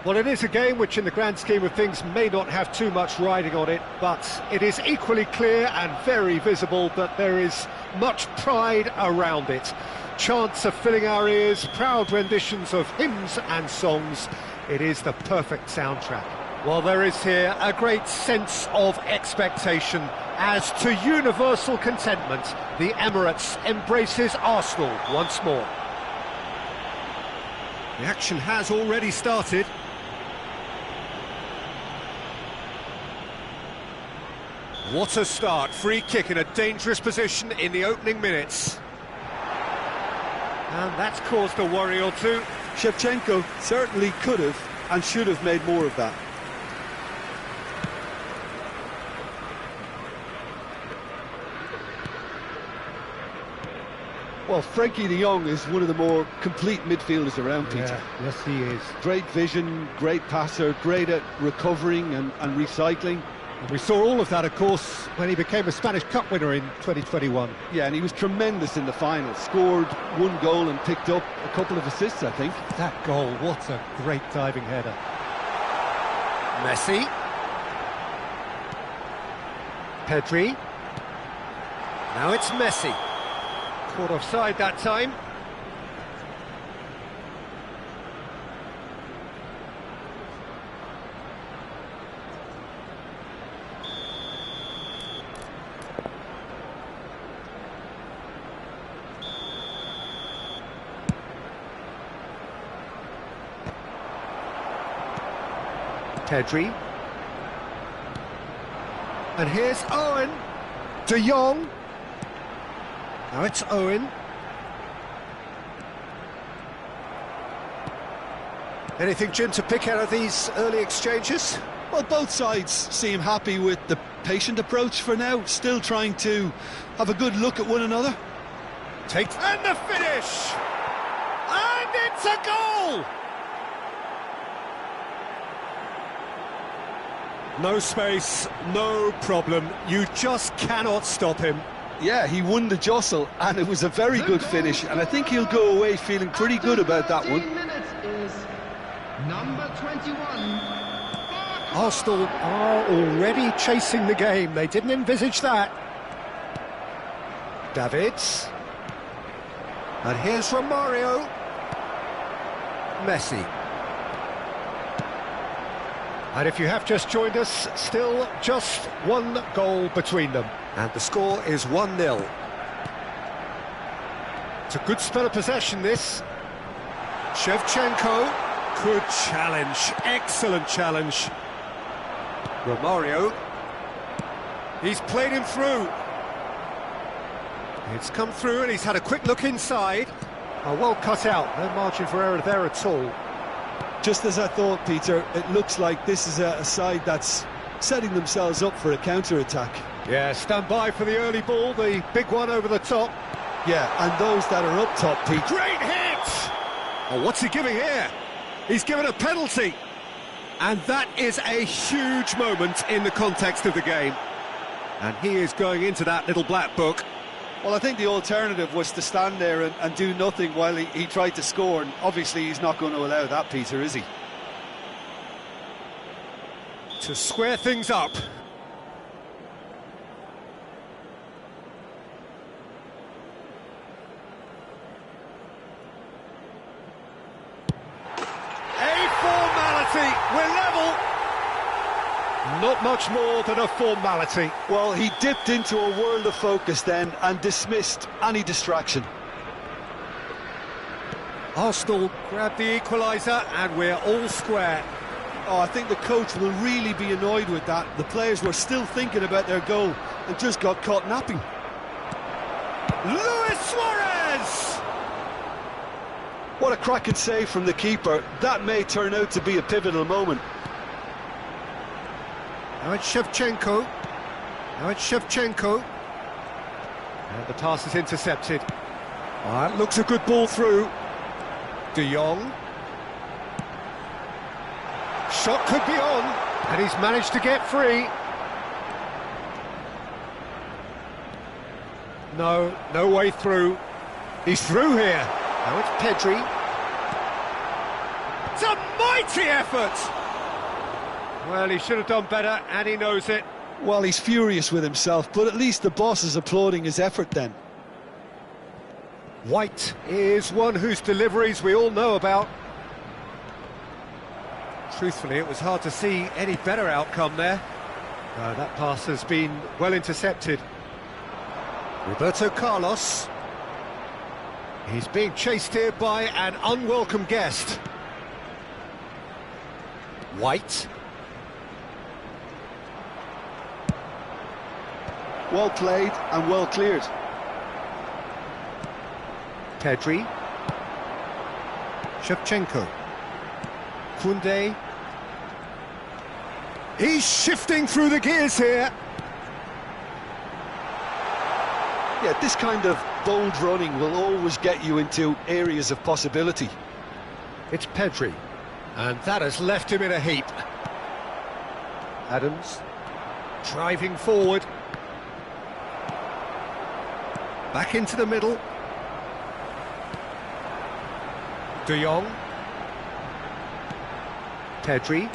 Well, it is a game which, in the grand scheme of things, may not have too much riding on it, but it is equally clear and very visible that there is much pride around it. Chants are filling our ears, proud renditions of hymns and songs. It is the perfect soundtrack. Well, there is here a great sense of expectation as, to universal contentment, the Emirates embraces Arsenal once more. The action has already started. What a start, free kick in a dangerous position in the opening minutes. And that's caused a worry or two. Shevchenko certainly could have and should have made more of that. Well, Frenkie de Jong is one of the more complete midfielders around, Peter. Yeah, yes, he is. Great vision, great passer, great at recovering and recycling. And we saw all of that, of course, when he became a Spanish Cup winner in 2021. Yeah, and he was tremendous in the final. Scored one goal and picked up a couple of assists, I think. That goal, what a great diving header. Messi. Pedri. Now it's Messi. Caught offside that time. Pedri. And here's Owen. De Jong. Now it's Owen. Anything, Jim, to pick out of these early exchanges? Well, both sides seem happy with the patient approach for now, still trying to have a good look at one another. And the finish! And it's a goal! No space, no problem. You just cannot stop him. Yeah, he won the jostle, and it was a very good finish, and I think he'll go away feeling pretty good about that one. Number 21. Arsenal are already chasing the game. They didn't envisage that. Davids. And here's Romario. Messi. And if you have just joined us, still just one goal between them. And the score is 1-0. It's a good spell of possession, this. Shevchenko. Good challenge. Excellent challenge. Romario. He's played him through. It's come through and he's had a quick look inside. Oh, well cut out. No margin for error there at all. Just as I thought, Peter, it looks like this is a side that's setting themselves up for a counter-attack. Yeah, stand by for the early ball, the big one over the top. Yeah, and those that are up top, Pete. Great hit! Oh, what's he giving here? He's given a penalty. And that is a huge moment in the context of the game. And he is going into that little black book. Well, I think the alternative was to stand there and do nothing while he tried to score, and obviously he's not going to allow that, Peter, is he? To square things up. A formality, we're level. Not much more than a formality. Well, he dipped into a world of focus then and dismissed any distraction. Arsenal grab the equaliser and we're all square. Oh, I think the coach will really be annoyed with that. The players were still thinking about their goal and just got caught napping. Luis Suarez! What a cracking save from the keeper. That may turn out to be a pivotal moment. Now it's Shevchenko. Now it's Shevchenko. And the pass is intercepted. Oh, that looks a good ball through. De Jong. Shot could be on, and he's managed to get free. No way through. He's through here. Now it's Pedri. It's a mighty effort! Well, he should have done better, and he knows it. Well, he's furious with himself, but at least the boss is applauding his effort then. White is one whose deliveries we all know about. Truthfully, it was hard to see any better outcome there. That pass has been well intercepted. Roberto Carlos. He's being chased here by an unwelcome guest. White. Well played and well cleared. Pedri. Shevchenko. Koundé. He's shifting through the gears here. Yeah, this kind of bold running will always get you into areas of possibility. It's Pedri, and that has left him in a heap. Adams, driving forward. Back into the middle. De Jong. Pedri.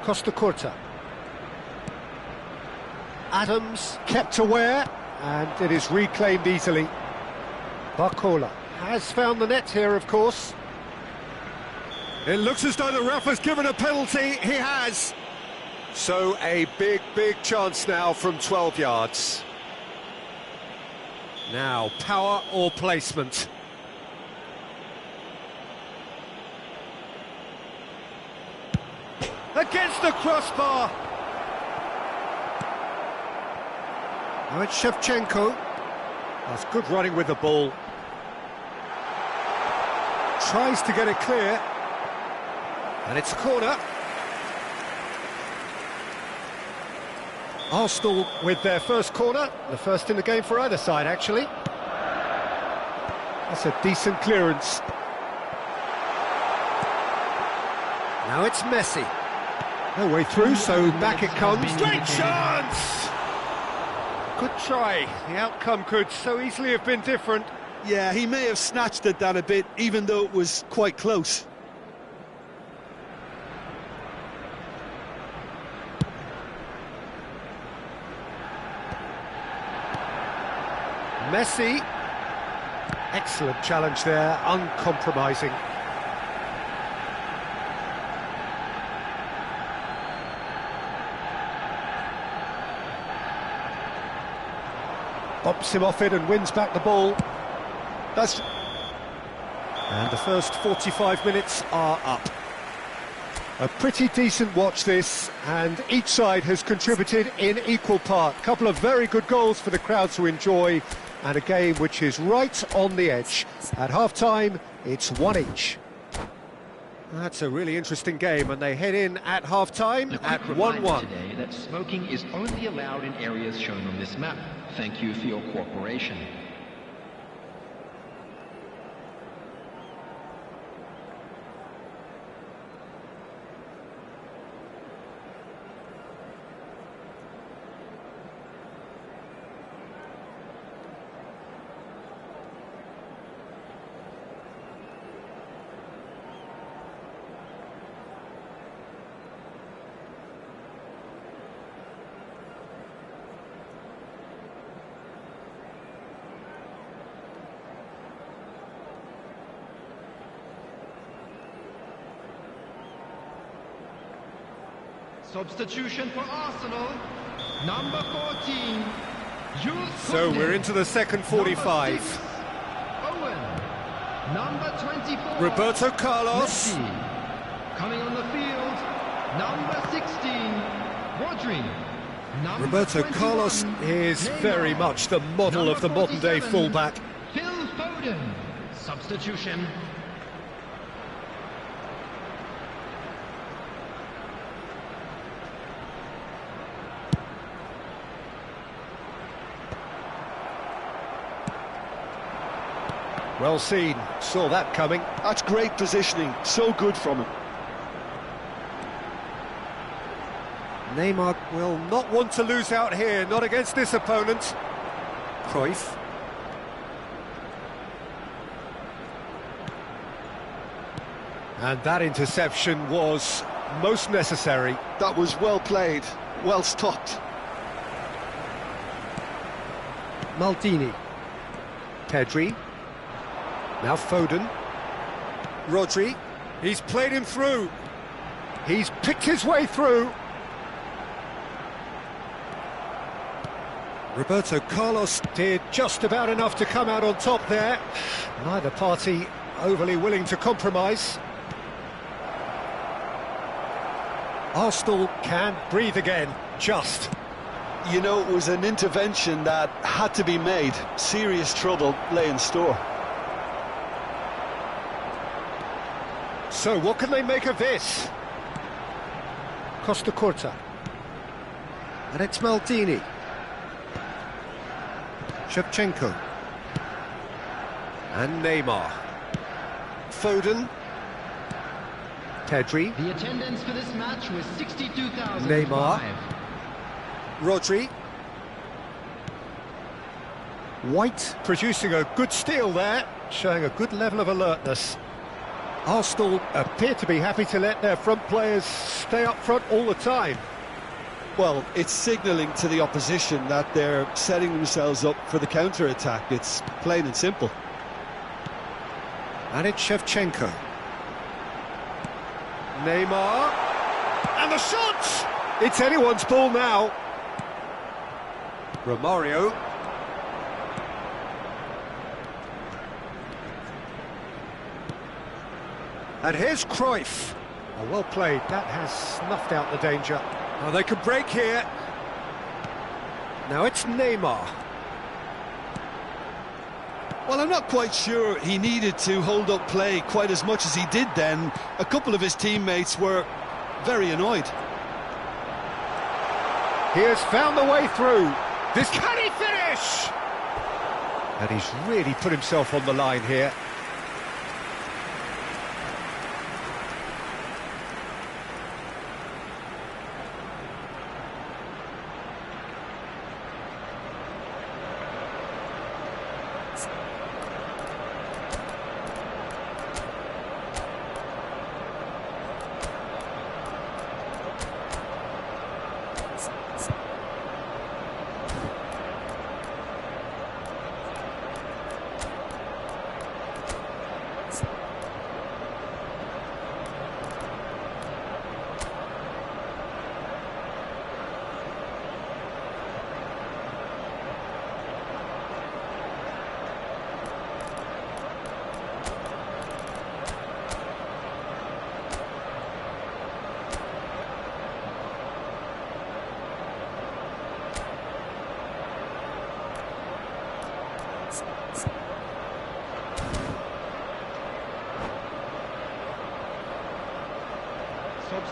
Costa Curta. Adams kept aware, and it is reclaimed easily. Barcola has found the net here, of course. It looks as though the ref has given a penalty. He has. So a big chance now from 12 yards. Now, power or placement? Against the crossbar. Now it's Shevchenko. That's good running with the ball. Tries to get it clear. And it's a corner. Arsenal with their first corner, the first in the game for either side, actually. That's a decent clearance. Now it's Messi. No way through, so back it comes. Great chance! Good try. The outcome could so easily have been different. Yeah, he may have snatched at that a bit, even though it was quite close. Messi. Excellent challenge there, uncompromising. Bops him off it and wins back the ball. And the first 45 minutes are up. A pretty decent watch this, and each side has contributed in equal part. A couple of very good goals for the crowd to enjoy, and a game which is right on the edge. At half-time, it's 1 each. That's a really interesting game, and they head in at half-time at 1-1. Today that smoking is only allowed in areas shown on this map. Thank you for your cooperation. Substitution for Arsenal, number 14, Jules So Koundé. we're into the second 45. Number 6, Owen. Number 24, Roberto Carlos. Messi. Coming on the field, number 16, Rodri. Number Roberto 21, Carlos is Neymar. very much the model of the modern-day 47, fullback. Phil Foden. Substitution. Well seen, saw that coming. That's great positioning, so good from him. Neymar will not want to lose out here, not against this opponent. Cruyff. And that interception was most necessary. That was well played, well stopped. Maldini. Pedri. Now Foden. Rodri. He's played him through. He's picked his way through. Roberto Carlos did just about enough to come out on top there. Neither party overly willing to compromise. Arsenal can breathe again, just. You know, it was an intervention that had to be made. Serious trouble lay in store. So what can they make of this? Costa Curta. And it's Maldini. Shevchenko. And Neymar. Foden. Pedri. The attendance for this match was 62,000. Neymar. Rodri. White producing a good steal there, showing a good level of alertness. Arsenal appear to be happy to let their front players stay up front all the time. Well, it's signalling to the opposition that they're setting themselves up for the counter-attack. It's plain and simple. And it's Shevchenko. Neymar. And the shot! It's anyone's ball now. Romario. And here's Cruyff. Oh, well played. That has snuffed out the danger. Oh, they could break here. Now it's Neymar. Well, I'm not quite sure he needed to hold up play quite as much as he did then. A couple of his teammates were very annoyed. He has found the way through. This can he finish? And he's really put himself on the line here.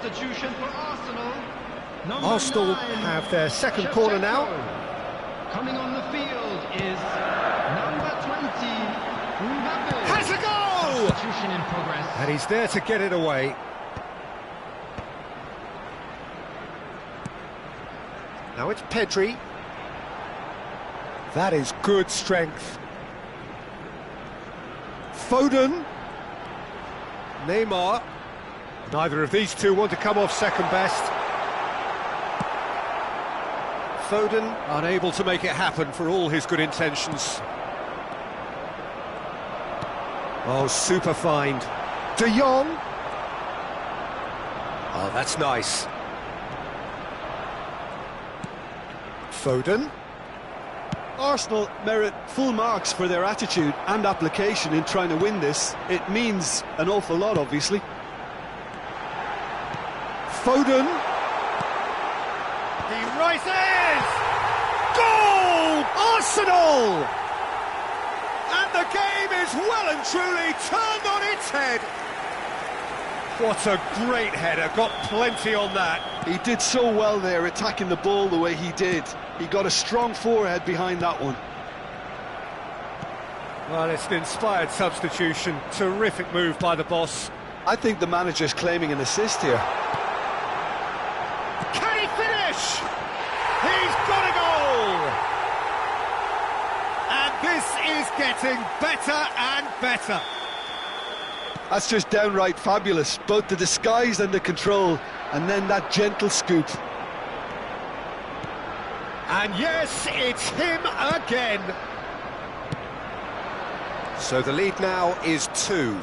Substitution for Arsenal. Arsenal 9, have their second corner now. Coming on the field is number 20, Mbappe. Has a goal! Substitution in progress. And he's there to get it away. Now it's Pedri. That is good strength. Foden. Neymar. Neither of these two want to come off second best. Foden unable to make it happen for all his good intentions. Oh, super find. De Jong. Oh, that's nice. Foden. Arsenal merit full marks for their attitude and application in trying to win this. It means an awful lot, obviously. Foden. He rises! Goal! Arsenal! And the game is well and truly turned on its head. What a great header, got plenty on that. He did so well there, attacking the ball the way he did. He got a strong forehead behind that one. Well, it's an inspired substitution. Terrific move by the boss. I think the manager's claiming an assist here. Can he finish? He's got a goal! And this is getting better and better. That's just downright fabulous. Both the disguise and the control, and then that gentle scoop. And yes, it's him again. So the lead now is 2.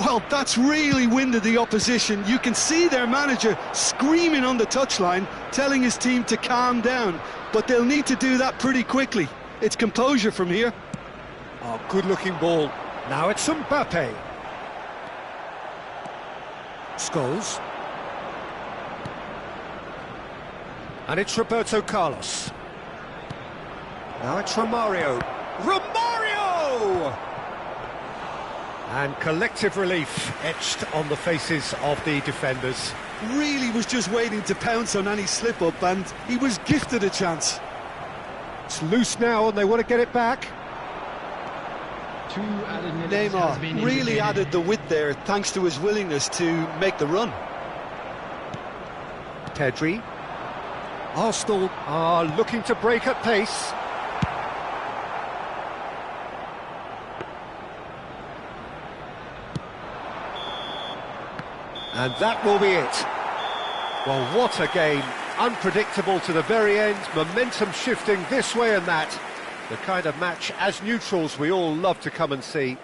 Well, that's really winded the opposition. You can see their manager screaming on the touchline, telling his team to calm down. But they'll need to do that pretty quickly. It's composure from here. Oh, good-looking ball. Now it's Mbappe. Scholes. And it's Roberto Carlos. Now it's Romario. Romario! And collective relief etched on the faces of the defenders. Really was just waiting to pounce on any slip-up, and he was gifted a chance. It's loose now and they want to get it back. 2 added minutes has been Neymar really indicated. added the width there thanks to his willingness to make the run. Pedri. Arsenal are looking to break at pace. And that will be it. Well, what a game. Unpredictable to the very end, momentum shifting this way and that. The kind of match, as neutrals, we all love to come and see.